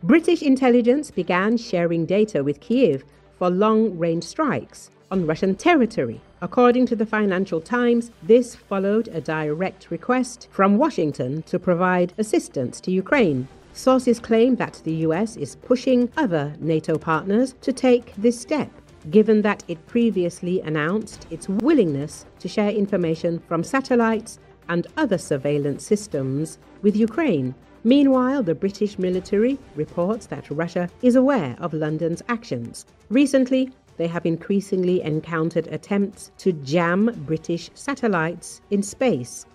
British intelligence began sharing data with Kyiv for long-range strikes on Russian territory. According to the Financial Times, this followed a direct request from Washington to provide assistance to Ukraine. Sources claim that the US is pushing other NATO partners to take this step, given that it previously announced its willingness to share information from satellites and other surveillance systems with Ukraine. Meanwhile, the British military reports that Russia is aware of London's actions. Recently, they have increasingly encountered attempts to jam British satellites in space.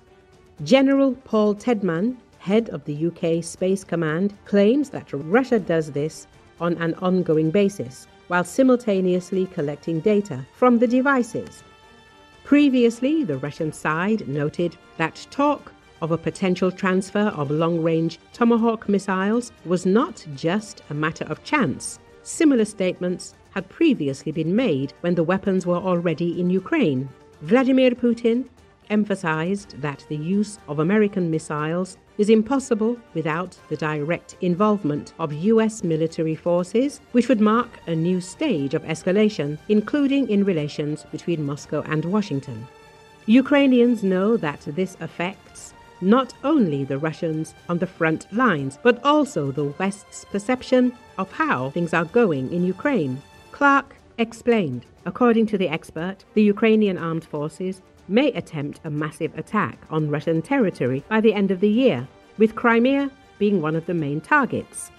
General Paul Tedman, head of the UK Space Command, claims that Russia does this on an ongoing basis, while simultaneously collecting data from the devices. Previously, the Russian side noted that talk of a potential transfer of long-range Tomahawk missiles was not just a matter of chance. Similar statements had previously been made when the weapons were already in Ukraine. Vladimir Putin emphasized that the use of American missiles is impossible without the direct involvement of US military forces, which would mark a new stage of escalation, including in relations between Moscow and Washington. Ukrainians know that this affects not only the Russians on the front lines, but also the West's perception of how things are going in Ukraine. Clark explained. According to the expert, the Ukrainian armed forces may attempt a massive attack on Russian territory by the end of the year, with Crimea being one of the main targets.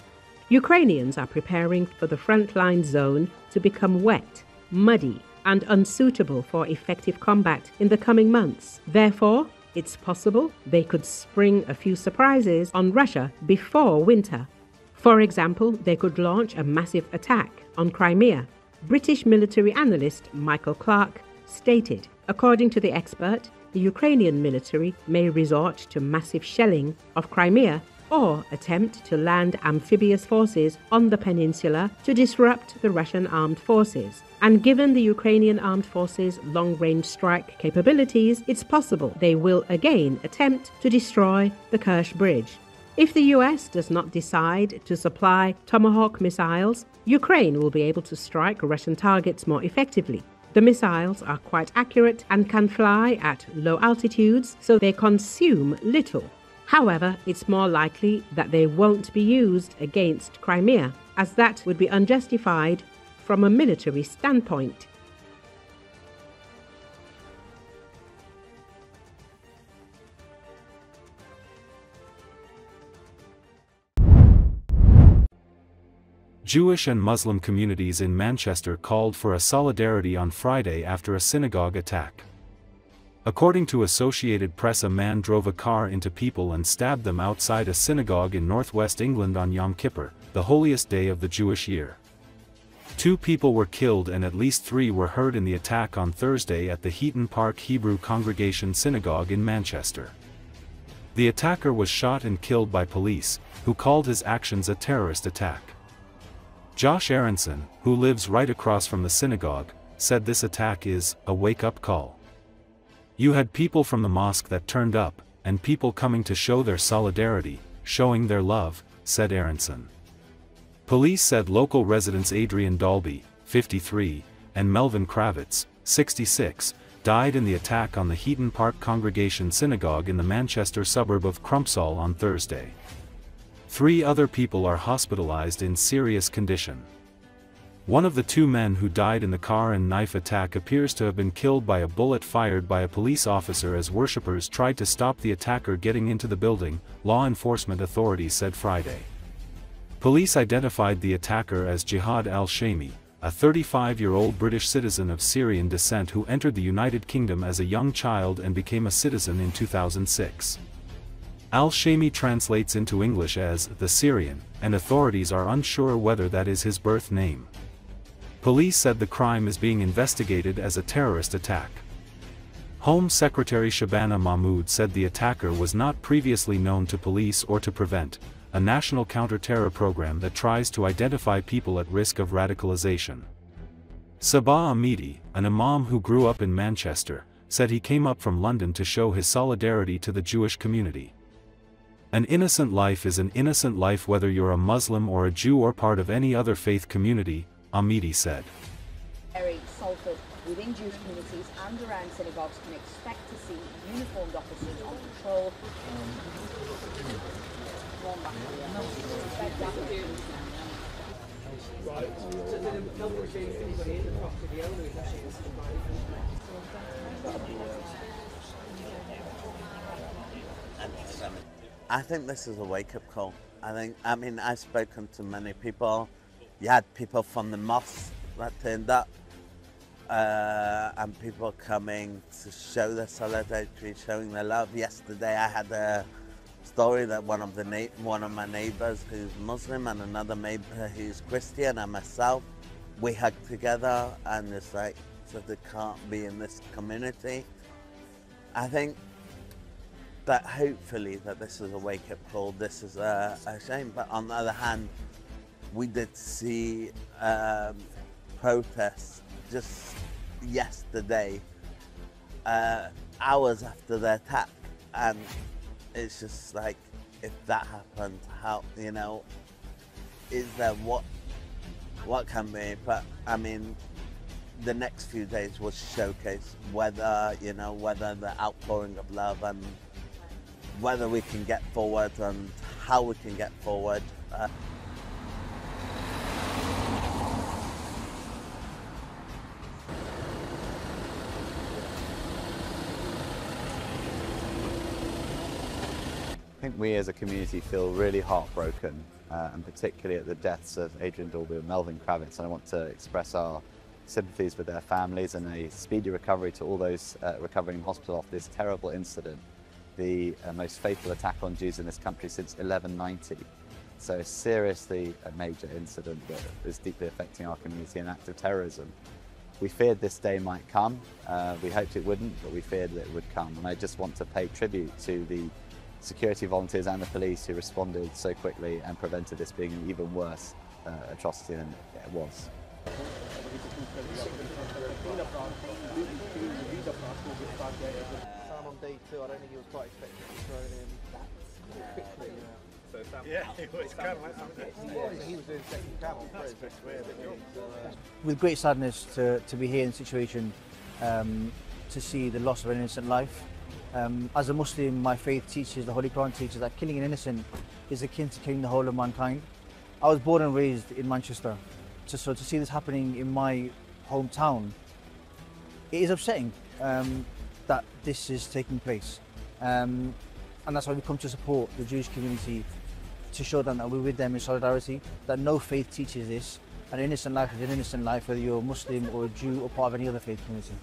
Ukrainians are preparing for the frontline zone to become wet, muddy, and unsuitable for effective combat in the coming months. Therefore, it's possible they could spring a few surprises on Russia before winter. For example, they could launch a massive attack on Crimea. British military analyst Michael Clark stated. According to the expert, the Ukrainian military may resort to massive shelling of Crimea or attempt to land amphibious forces on the peninsula to disrupt the Russian armed forces. And given the Ukrainian armed forces' long-range strike capabilities, it's possible they will again attempt to destroy the Kerch Bridge. If the US does not decide to supply Tomahawk missiles, Ukraine will be able to strike Russian targets more effectively. The missiles are quite accurate and can fly at low altitudes, so they consume little. However, it's more likely that they won't be used against Crimea, as that would be unjustified from a military standpoint. Jewish and Muslim communities in Manchester called for a solidarity on Friday after a synagogue attack. According to Associated Press, a man drove a car into people and stabbed them outside a synagogue in northwest England on Yom Kippur, the holiest day of the Jewish year. 2 people were killed and at least 3 were hurt in the attack on Thursday at the Heaton Park Hebrew Congregation Synagogue in Manchester. The attacker was shot and killed by police, who called his actions a terrorist attack. Josh Aronson, who lives right across from the synagogue, said this attack is a wake-up call. You had people from the mosque that turned up, and people coming to show their solidarity, showing their love, said Aronson. Police said local residents Adrian Dalby, 53, and Melvin Kravitz, 66, died in the attack on the Heaton Park Congregation Synagogue in the Manchester suburb of Crumpsall on Thursday. 3 other people are hospitalized in serious condition. One of the 2 men who died in the car and knife attack appears to have been killed by a bullet fired by a police officer as worshippers tried to stop the attacker getting into the building, law enforcement authorities said Friday. Police identified the attacker as Jihad al-Shami, a 35-year-old British citizen of Syrian descent who entered the United Kingdom as a young child and became a citizen in 2006. Al-Shami translates into English as the Syrian, and authorities are unsure whether that is his birth name. Police said the crime is being investigated as a terrorist attack. Home Secretary Shabana Mahmood said the attacker was not previously known to police or to Prevent, a national counter-terror program that tries to identify people at risk of radicalization. Sabah Amidi, an imam who grew up in Manchester, said he came up from London to show his solidarity to the Jewish community. An innocent life is an innocent life whether you're a Muslim or a Jew or part of any other faith community, Amidi said. Salford within Jewish communities and around synagogues can expect to see uniformed officers on patrol. I think this is a wake-up call. I mean, I've spoken to many people. You had people from the mosque that turned up, and people coming to show their solidarity, showing their love. Yesterday I had a story that one of my neighbours who's Muslim and another neighbour who's Christian and myself, we hugged together, and it's like, so they can't be in this community. I think that hopefully that this is a wake-up call. This is a shame, but on the other hand, we did see protests just yesterday, hours after the attack, and it's just like, if that happened, how, you know, is there what can be? But I mean, the next few days will showcase whether, you know, whether the outpouring of love and whether we can get forward and how we can get forward. I think we as a community feel really heartbroken, and particularly at the deaths of Adrian Dalby and Melvin Kravitz. And I want to express our sympathies with their families and a speedy recovery to all those recovering in hospital after this terrible incident, the most fatal attack on Jews in this country since 1190. So seriously a major incident that is deeply affecting our community, an act of terrorism. We feared this day might come. We hoped it wouldn't, but we feared that it would come. And I just want to pay tribute to the security volunteers and the police who responded so quickly and prevented this being an even worse atrocity than it was. Sam on day 2, I don't think he was quite expecting to be thrown in that quickly. Yeah, he was camel. He was doing second camel. With great sadness to be here in a situation to see the loss of an innocent life. As a Muslim, my faith teaches, the Holy Quran teaches, that killing an innocent is akin to killing the whole of mankind. I was born and raised in Manchester, so to see this happening in my hometown, it is upsetting that this is taking place. And that's why we come to support the Jewish community, to show them that we're with them in solidarity, that no faith teaches this. An innocent life is an innocent life, whether you're a Muslim or a Jew or part of any other faith community.